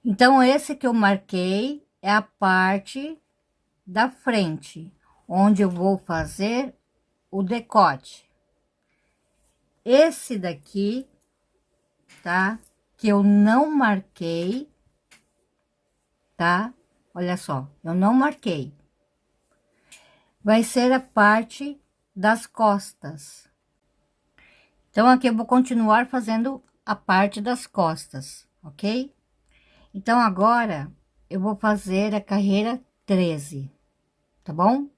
Então, esse que eu marquei é a parte da frente, onde eu vou fazer o decote. Esse daqui, tá? Que eu não marquei, tá? Olha só, eu não marquei. Vai ser a parte das costas. Então, aqui eu vou continuar fazendo a parte das costas, ok? Então, agora eu vou fazer a carreira 13, tá bom?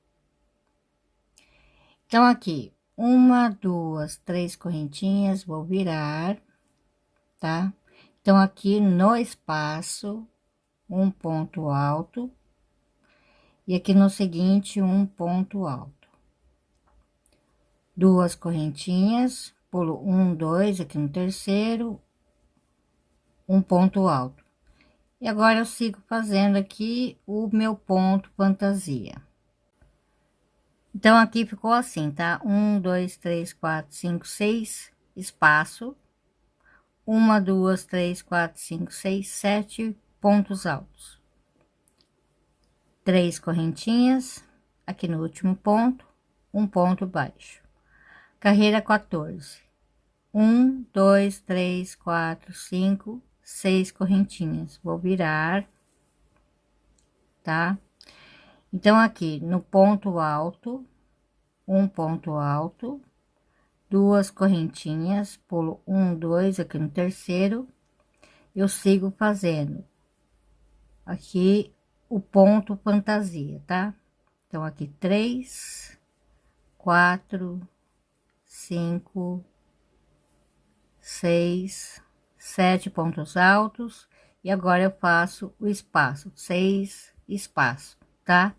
Então, aqui, uma, duas, três correntinhas, vou virar, tá? Então, aqui no espaço, um ponto alto, e aqui no seguinte, um ponto alto. Duas correntinhas, pulo um, dois, aqui no terceiro, um ponto alto. E agora eu sigo fazendo aqui o meu ponto fantasia. Então, aqui ficou assim, tá? Um, dois, três, quatro, cinco, seis, espaço. Uma, duas, três, quatro, cinco, seis, sete pontos altos. Três correntinhas, aqui no último ponto, um ponto baixo. Carreira 14. Um, dois, três, quatro, cinco, seis correntinhas. Vou virar, tá? Então, aqui no ponto alto, um ponto alto, duas correntinhas, pulo um, dois, aqui no terceiro, eu sigo fazendo aqui o ponto fantasia, tá? Então, aqui 3, 4, 5, 6, 7 pontos altos, e agora eu faço o espaço, 6 espaço, tá?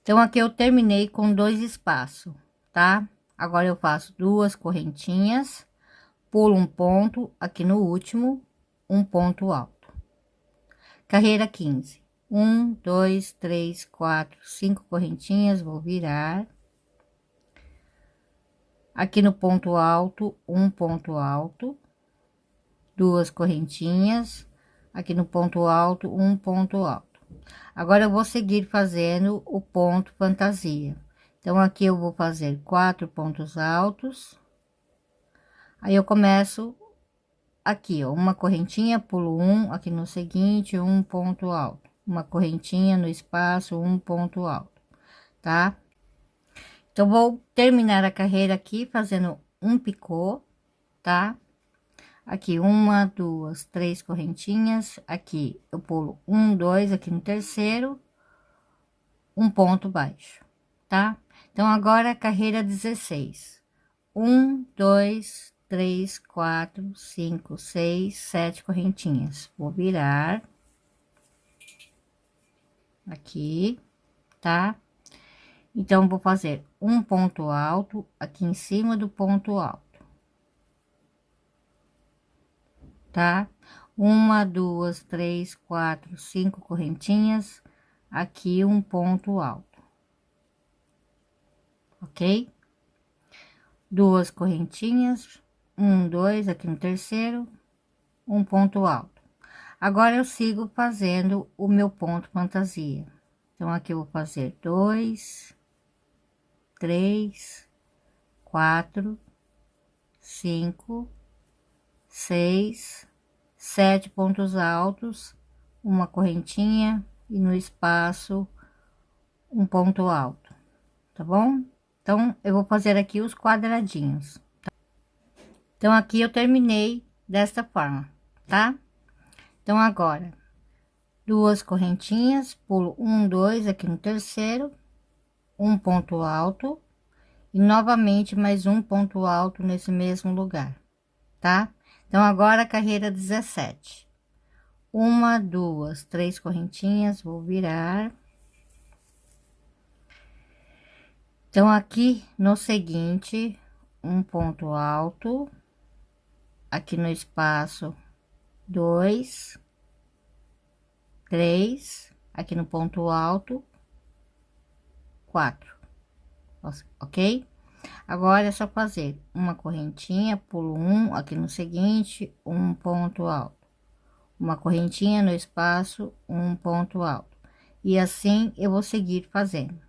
Então, aqui eu terminei com 2 espaços, tá? Agora eu faço duas correntinhas, pulo um ponto, aqui no último, um ponto alto. Carreira 15. 1, 2, 3, 4, 5 correntinhas, vou virar. Aqui no ponto alto, um ponto alto, duas correntinhas, aqui no ponto alto, um ponto alto. Agora eu vou seguir fazendo o ponto fantasia. Então, aqui eu vou fazer 4 pontos altos. Aí eu começo aqui, ó, uma correntinha, pulo um, aqui no seguinte, um ponto alto. Uma correntinha no espaço, um ponto alto, tá? Então, vou terminar a carreira aqui fazendo um picô, tá? Aqui, uma, duas, três correntinhas. Aqui, eu pulo um, dois, aqui no terceiro, um ponto baixo, tá? Então, agora a carreira 16. 1, 2, 3, 4, 5, 6, 7 correntinhas. Vou virar aqui, tá? Então, vou fazer um ponto alto aqui em cima do ponto alto, tá? Uma, duas, três, quatro, cinco correntinhas, aqui um ponto alto, ok? Duas correntinhas, um, dois, aqui no terceiro, um ponto alto. Agora eu sigo fazendo o meu ponto fantasia. Então, aqui eu vou fazer 2, 3, 4, 5, 6, 7 pontos altos, uma correntinha e no espaço um ponto alto, tá bom? Então, eu vou fazer aqui os quadradinhos. Então, aqui eu terminei desta forma, tá? Então, agora, duas correntinhas, pulo um, dois, aqui no terceiro, um ponto alto, e novamente mais um ponto alto nesse mesmo lugar, tá? Então, agora a carreira 17. Uma, duas, três correntinhas, vou virar. Então, aqui no seguinte, um ponto alto, aqui no espaço, 2, 3, aqui no ponto alto, 4, ok? Agora é só fazer uma correntinha, pulo um, aqui no seguinte, um ponto alto, uma correntinha no espaço, um ponto alto. E assim eu vou seguir fazendo.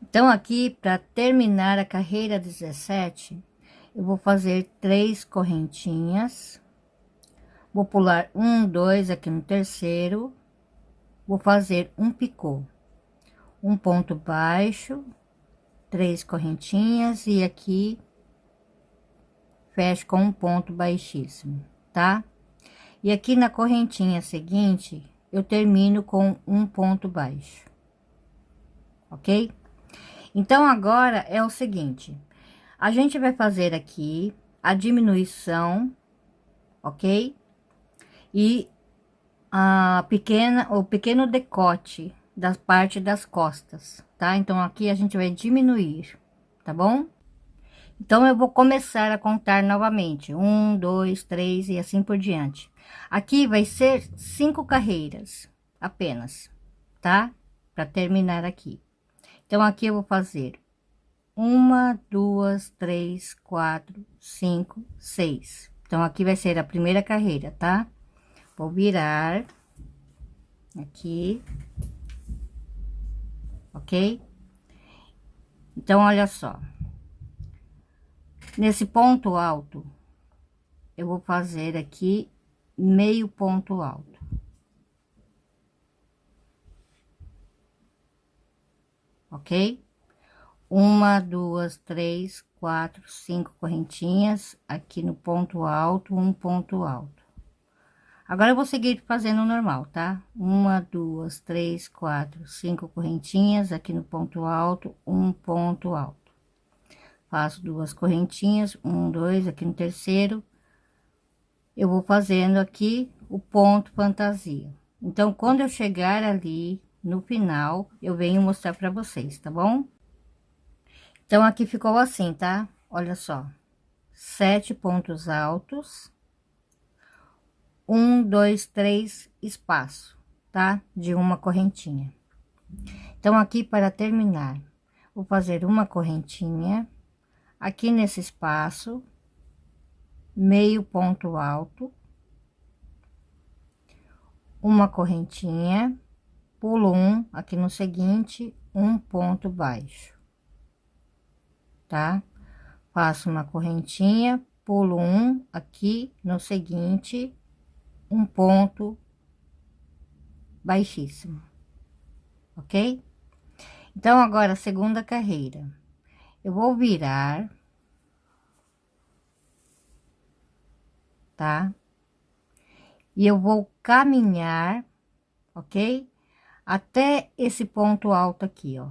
Então, aqui, para terminar a carreira 17, eu vou fazer 3 correntinhas. Vou pular 1, 2 aqui no terceiro. Vou fazer um picô. Um ponto baixo, 3 correntinhas e aqui fecho com um ponto baixíssimo, tá? E aqui na correntinha seguinte, eu termino com um ponto baixo, ok? Então, agora é o seguinte, a gente vai fazer aqui a diminuição, ok? E o pequeno decote da parte das costas, tá? Então, aqui a gente vai diminuir, tá bom? Então, eu vou começar a contar novamente. 1, 2, 3 e assim por diante. Aqui vai ser 5 carreiras apenas, tá? Para terminar aqui. Então, aqui eu vou fazer 1, 2, 3, 4, 5, 6. Então, aqui vai ser a primeira carreira, tá? Vou virar aqui, ok? Então, olha só. Nesse ponto alto, eu vou fazer aqui meio ponto alto. Ok? 1, 2, 3, 4, 5 correntinhas aqui no ponto alto, um ponto alto. Agora eu vou seguir fazendo normal, tá? 1, 2, 3, 4, 5 correntinhas aqui no ponto alto, um ponto alto. Faço 2 correntinhas, 1, 2 aqui no terceiro. Eu vou fazendo aqui o ponto fantasia. Então, quando eu chegar ali no final, eu venho mostrar para vocês, tá bom? Então, aqui ficou assim, tá? Olha só, 7 pontos altos, 1, 2, 3 espaço, tá? De uma correntinha. Então, aqui para terminar, vou fazer uma correntinha aqui nesse espaço, meio ponto alto, uma correntinha, pulo um aqui no seguinte, um ponto baixo, tá? Faço uma correntinha, pulo um aqui no seguinte, um ponto baixíssimo, ok? Então, agora a segunda carreira, eu vou virar, tá? E eu vou caminhar, ok? Até esse ponto alto aqui, ó,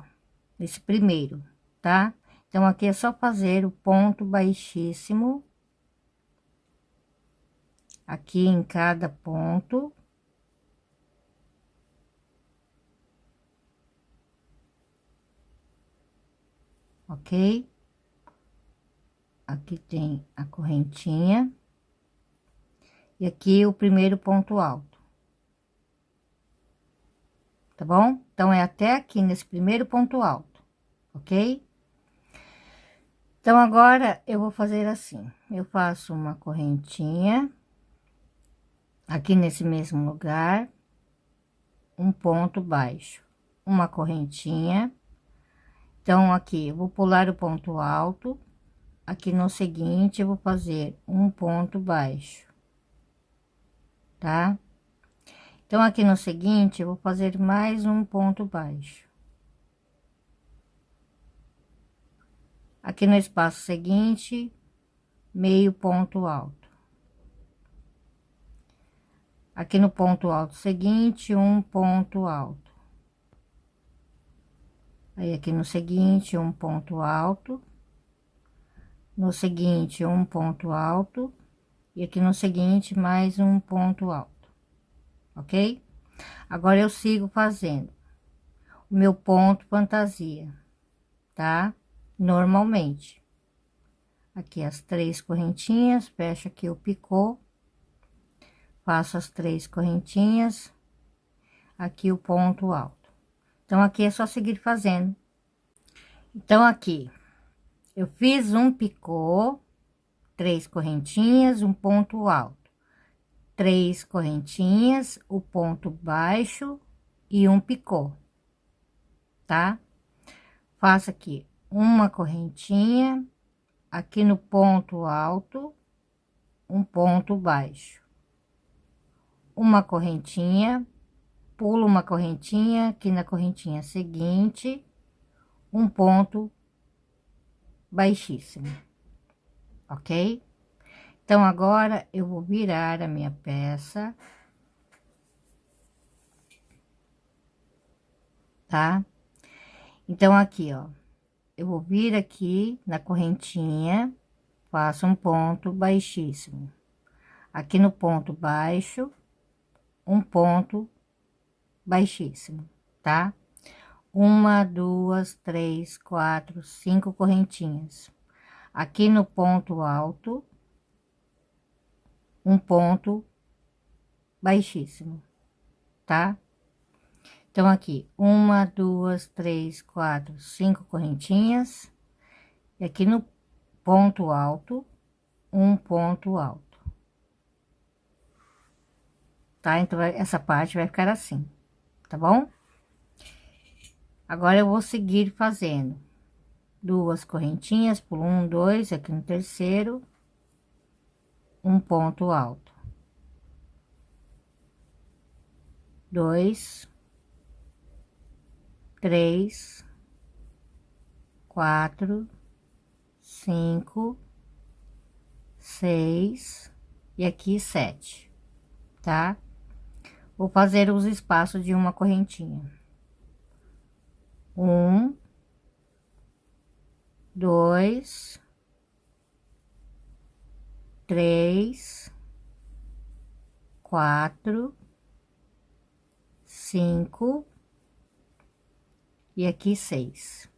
esse primeiro, tá? Então, aqui é só fazer o ponto baixíssimo aqui em cada ponto. Ok? Aqui tem a correntinha. E aqui o primeiro ponto alto. Tá bom? Então, é até aqui nesse primeiro ponto alto, ok? Então, agora eu vou fazer assim. Eu faço uma correntinha aqui nesse mesmo lugar, um ponto baixo, uma correntinha. Então, aqui eu vou pular o ponto alto, aqui no seguinte eu vou fazer um ponto baixo, tá? Então, aqui no seguinte eu vou fazer mais um ponto baixo. Aqui no espaço seguinte, meio ponto alto. Aqui no ponto alto seguinte, um ponto alto. Aí, aqui no seguinte, um ponto alto. No seguinte, um ponto alto. E aqui no seguinte, mais um ponto alto. Ok? Agora, eu sigo fazendo o meu ponto fantasia, tá? Normalmente. Aqui as 3 correntinhas, fecho aqui o picô. Faço as 3 correntinhas, aqui o ponto alto. Então, aqui é só seguir fazendo. Então, aqui, eu fiz um picô, 3 correntinhas, um ponto alto. 3 correntinhas, o ponto baixo e um picô, tá? Faço aqui uma correntinha, aqui no ponto alto, um ponto baixo, uma correntinha, pulo uma correntinha, aqui na correntinha seguinte, um ponto baixíssimo, ok? Então, agora eu vou virar a minha peça, tá? Então, aqui, ó, eu vou vir aqui na correntinha, faço um ponto baixíssimo. Aqui no ponto baixo, um ponto baixíssimo, tá? Uma, duas, três, quatro, 5 correntinhas. Aqui no ponto alto, um ponto baixíssimo, tá? Então, aqui, uma, duas, três, quatro, 5 correntinhas. E aqui no ponto alto, um ponto alto. Tá? Então, essa parte vai ficar assim, tá bom? Agora, eu vou seguir fazendo 2 correntinhas, pulo 1, 2, aqui no terceiro, um ponto alto. 2, 3, 4, 5, 6 e aqui 7, tá? Vou fazer os espaços de uma correntinha. 1, 2, 3, 4, 5 e aqui 6.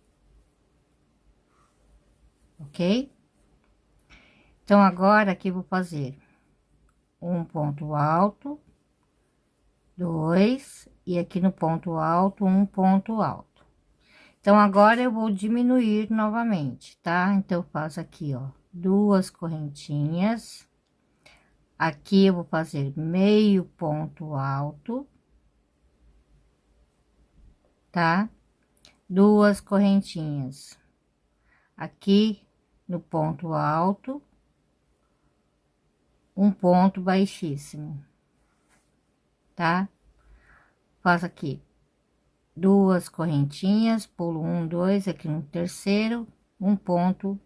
Ok? Então, agora aqui vou fazer um ponto alto, 2, e aqui no ponto alto, um ponto alto. Então, agora eu vou diminuir novamente, tá? Então, eu faço aqui, ó, 2 correntinhas. Aqui eu vou fazer meio ponto alto, tá? 2 correntinhas. Aqui no ponto alto, um ponto baixíssimo, tá? Faço aqui 2 correntinhas, pulo 1, 2, aqui no terceiro, um ponto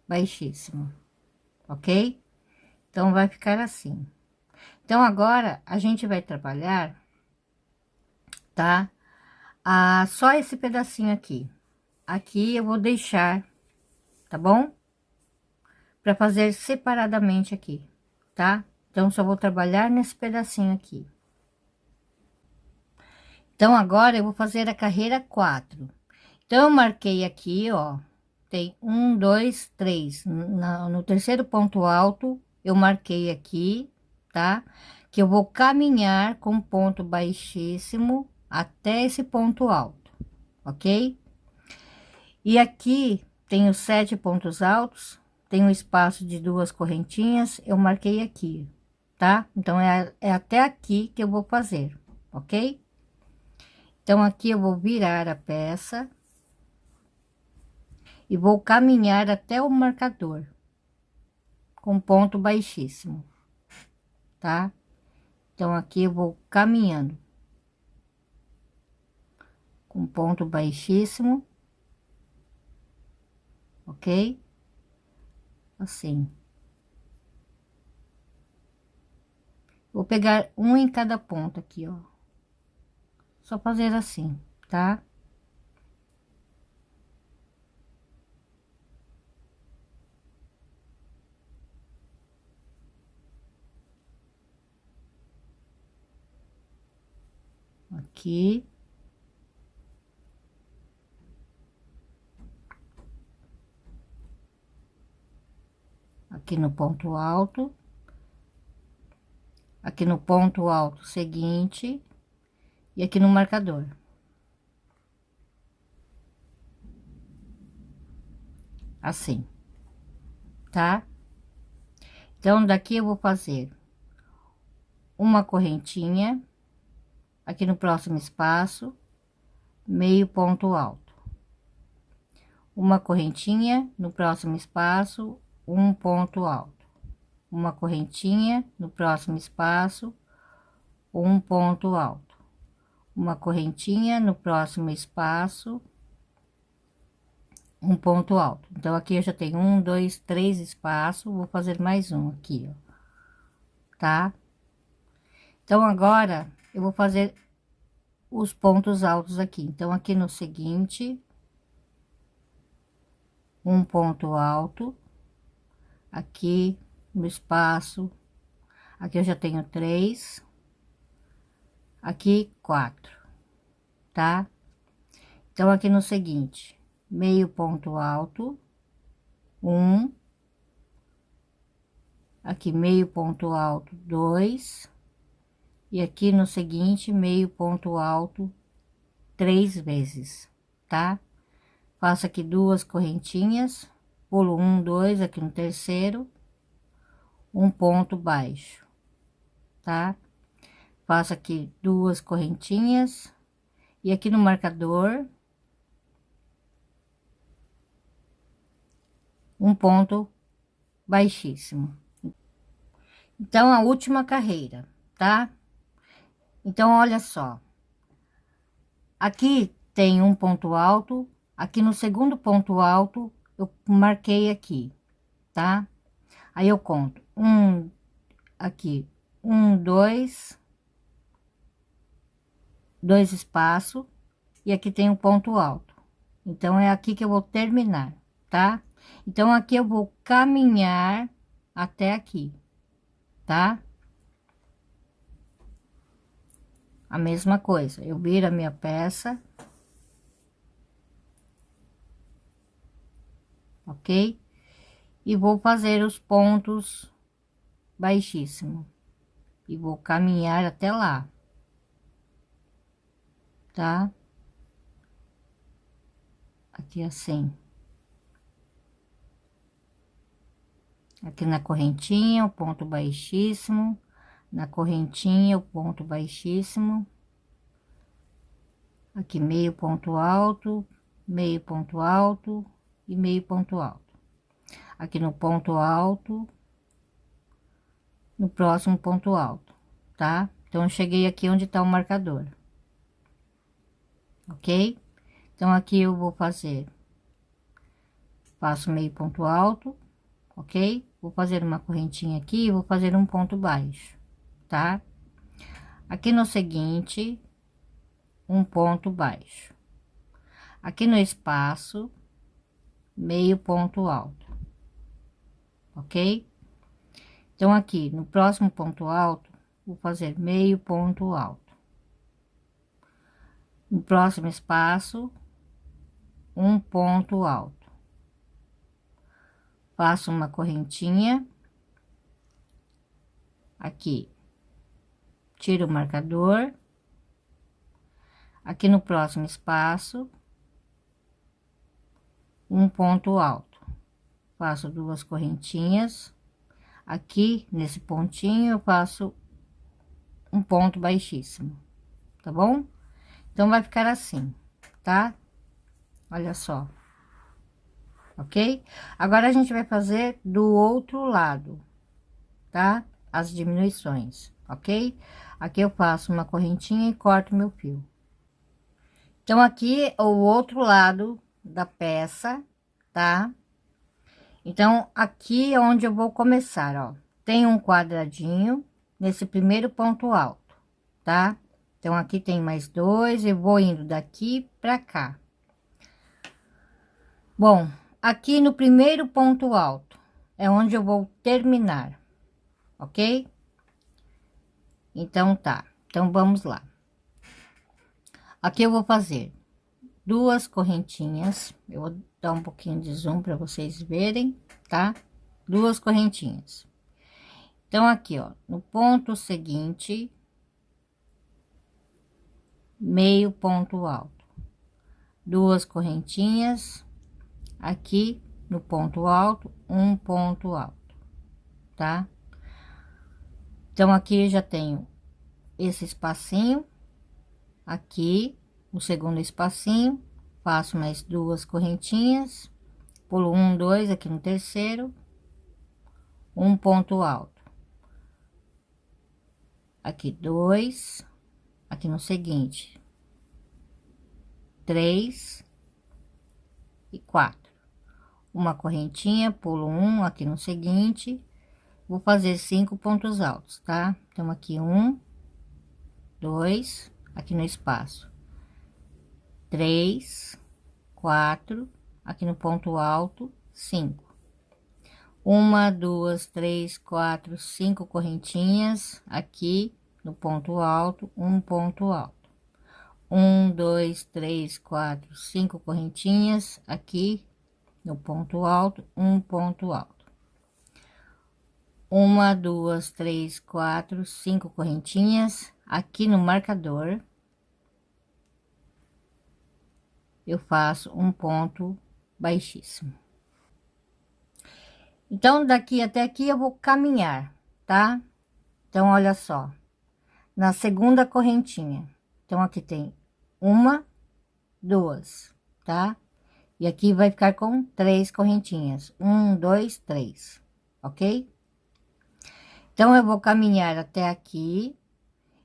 baixíssimo, ok? Então, vai ficar assim. Então, agora, a gente vai trabalhar, tá? Só esse pedacinho aqui. Aqui eu vou deixar, tá bom? Para fazer separadamente aqui, tá? Então, só vou trabalhar nesse pedacinho aqui. Então, agora eu vou fazer a carreira 4. Então, eu marquei aqui, ó, tem 1, 2, 3. No terceiro ponto alto, eu marquei aqui, tá? Que eu vou caminhar com ponto baixíssimo até esse ponto alto, ok? E aqui tem os 7 pontos altos, tem um espaço de 2 correntinhas, eu marquei aqui, tá? Então, é até aqui que eu vou fazer, ok? Então, aqui eu vou virar a peça e vou caminhar até o marcador com ponto baixíssimo, tá? Então, aqui eu vou caminhando com ponto baixíssimo, ok? Assim. Vou pegar um em cada ponto aqui, ó. Só fazer assim, tá? Aqui. Aqui no ponto alto. Aqui no ponto alto seguinte. E aqui no marcador. Assim, tá? Então, daqui eu vou fazer uma correntinha, aqui no próximo espaço, meio ponto alto, uma correntinha no próximo espaço, um ponto alto, uma correntinha no próximo espaço, um ponto alto, uma correntinha no próximo espaço, um ponto alto. Então aqui eu já tenho um, dois, três espaços, vou fazer mais um aqui, ó, tá? Então agora eu vou fazer os pontos altos aqui. Então aqui no seguinte, um ponto alto, aqui no espaço, aqui eu já tenho três, aqui quatro, tá? Então aqui no seguinte, meio ponto alto, um, aqui meio ponto alto, dois, e aqui no seguinte, meio ponto alto, três vezes, tá? Faço aqui duas correntinhas, pulo um, dois, aqui no terceiro, um ponto baixo, tá? Faço aqui duas correntinhas, e aqui no marcador, um ponto baixíssimo. Então a última carreira, tá? Então olha só, aqui tem um ponto alto, aqui no segundo ponto alto eu marquei aqui, tá? Aí eu conto um, aqui um, dois espaços, e aqui tem um ponto alto. Então é aqui que eu vou terminar, tá? Então aqui eu vou caminhar até aqui, tá? A mesma coisa, eu viro a minha peça, ok? E vou fazer os pontos baixíssimos e vou caminhar até lá, tá? Aqui assim, aqui na correntinha o ponto baixíssimo, na correntinha o ponto baixíssimo, aqui meio ponto alto, meio ponto alto e meio ponto alto, aqui no ponto alto, no próximo ponto alto, tá? Então eu cheguei aqui onde tá o marcador, ok? Então aqui eu vou fazer, faço meio ponto alto, ok? Vou fazer uma correntinha aqui e vou fazer um ponto baixo, tá? Aqui no seguinte, um ponto baixo, aqui no espaço, meio ponto alto, ok? Então aqui no próximo ponto alto, vou fazer meio ponto alto, no próximo espaço, um ponto alto, faço uma correntinha aqui, tiro o marcador, aqui no próximo espaço, um ponto alto, faço duas correntinhas, aqui nesse pontinho eu faço um ponto baixíssimo, tá bom? Então vai ficar assim, tá? Olha só, ok? Agora a gente vai fazer do outro lado, tá? As diminuições, ok? Aqui eu faço uma correntinha e corto meu fio. Então aqui é o outro lado da peça, tá? Então aqui é onde eu vou começar, ó. Tem um quadradinho nesse primeiro ponto alto, tá? Então aqui tem mais dois, eu vou indo daqui pra cá. Bom, aqui no primeiro ponto alto é onde eu vou terminar, ok? Então tá, então vamos lá. Aqui eu vou fazer duas correntinhas, eu vou dar um pouquinho de zoom para vocês verem, tá? Duas correntinhas. Então aqui, ó, no ponto seguinte, meio ponto alto, duas correntinhas, aqui no ponto alto, um ponto alto, tá? Então, aqui eu já tenho esse espacinho, aqui, o segundo espacinho, faço mais 2 correntinhas, pulo 1, 2 aqui no terceiro, um ponto alto, aqui 2, aqui no seguinte, 3 e 4, uma correntinha, pulo 1 aqui no seguinte, vou fazer 5 pontos altos, tá? Então, aqui 1, 2, aqui no espaço, 3, 4, aqui no ponto alto, 5. Uma, duas, três, quatro, 5 correntinhas aqui no ponto alto, um ponto alto. 1, 2, 3, 4, 5 correntinhas aqui no ponto alto, um ponto alto. Uma, duas, três, quatro, 5 correntinhas aqui no marcador. Eu faço um ponto baixíssimo. Então, daqui até aqui eu vou caminhar, tá? Então, olha só, na segunda correntinha. Então, aqui tem uma, duas, tá? E aqui vai ficar com 3 correntinhas. 1, 2, 3, ok? Então, eu vou caminhar até aqui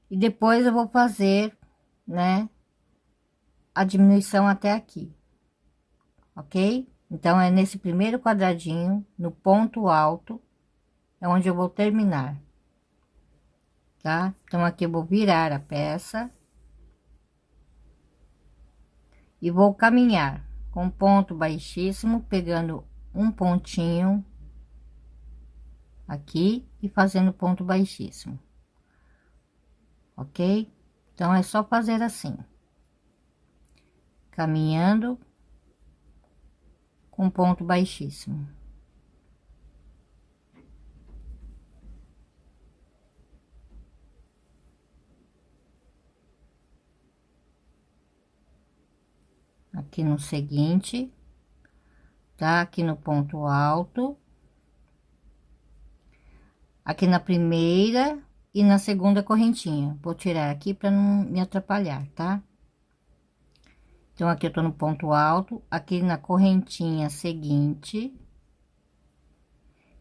e depois eu vou fazer, né, a diminuição até aqui, ok? Então, é nesse primeiro quadradinho, no ponto alto, é onde eu vou terminar, tá? Então, aqui eu vou virar a peça e vou caminhar com ponto baixíssimo, pegando um pontinho aqui e fazendo ponto baixíssimo, ok? Então, é só fazer assim, caminhando com ponto baixíssimo. Aqui no seguinte, tá? Aqui no ponto alto, aqui na primeira e na segunda correntinha. Vou tirar aqui para não me atrapalhar, tá? Então, aqui eu tô no ponto alto, aqui na correntinha seguinte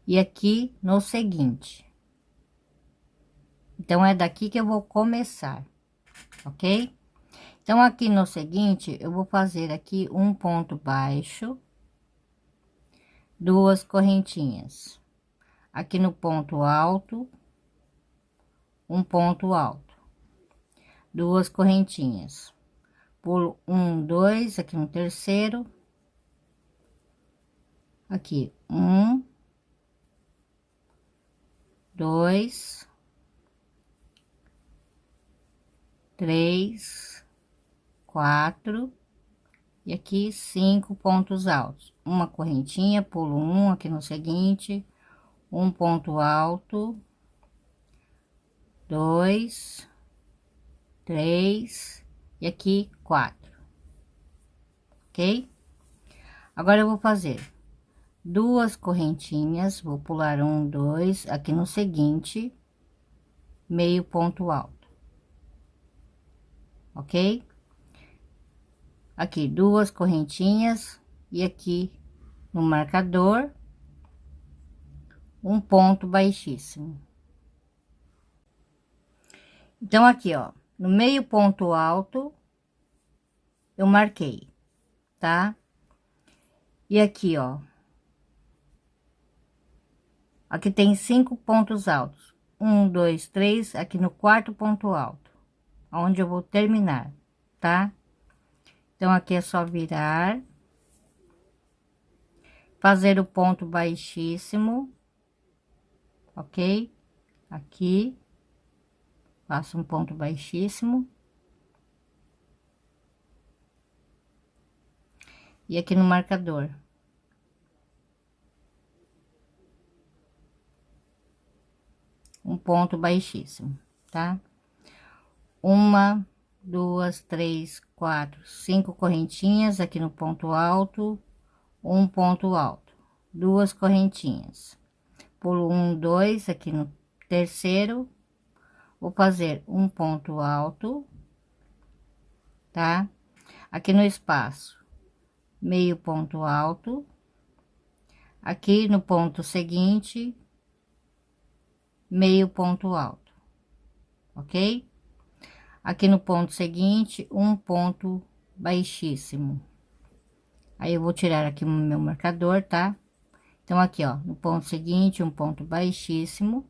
e aqui no seguinte. Então, é daqui que eu vou começar, ok? Então, aqui no seguinte, eu vou fazer aqui um ponto baixo, 2 correntinhas. Aqui no ponto alto, um ponto alto, 2 correntinhas. Pulo 1, 2, aqui no terceiro. Aqui, 1, 2, 3, 4 e aqui 5 pontos altos, uma correntinha, pulo 1 aqui no seguinte, um ponto alto, 2, 3 e aqui 4, ok? Agora eu vou fazer 2 correntinhas, vou pular 1, 2 aqui no seguinte, meio ponto alto, ok? Aqui 2 correntinhas e aqui no marcador um ponto baixíssimo. Então, aqui, ó, no meio ponto alto eu marquei, tá? E aqui, ó, aqui tem 5 pontos altos, 1, 2, 3, aqui no quarto ponto alto, onde eu vou terminar, tá? Então, aqui é só virar, fazer o ponto baixíssimo, ok? Aqui, faço um ponto baixíssimo. E aqui no marcador. Um ponto baixíssimo, tá? Uma, duas, três, quatro, 5 correntinhas aqui no ponto alto, um ponto alto, 2 correntinhas. Pulo 1, 2 aqui no terceiro, vou fazer um ponto alto, tá? Aqui no espaço, meio ponto alto. Aqui no ponto seguinte, meio ponto alto, ok? Aqui no ponto seguinte, um ponto baixíssimo. Aí eu vou tirar aqui o meu marcador, tá? Então aqui, ó, no ponto seguinte, um ponto baixíssimo,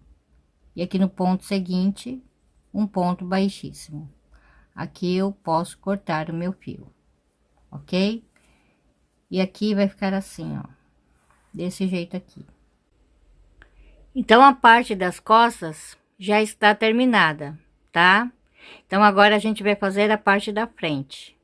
e aqui no ponto seguinte, um ponto baixíssimo. Aqui eu posso cortar o meu fio, ok? E aqui vai ficar assim, ó, desse jeito aqui. Então a parte das costas já está terminada, tá? Então agora a gente vai fazer a parte da frente.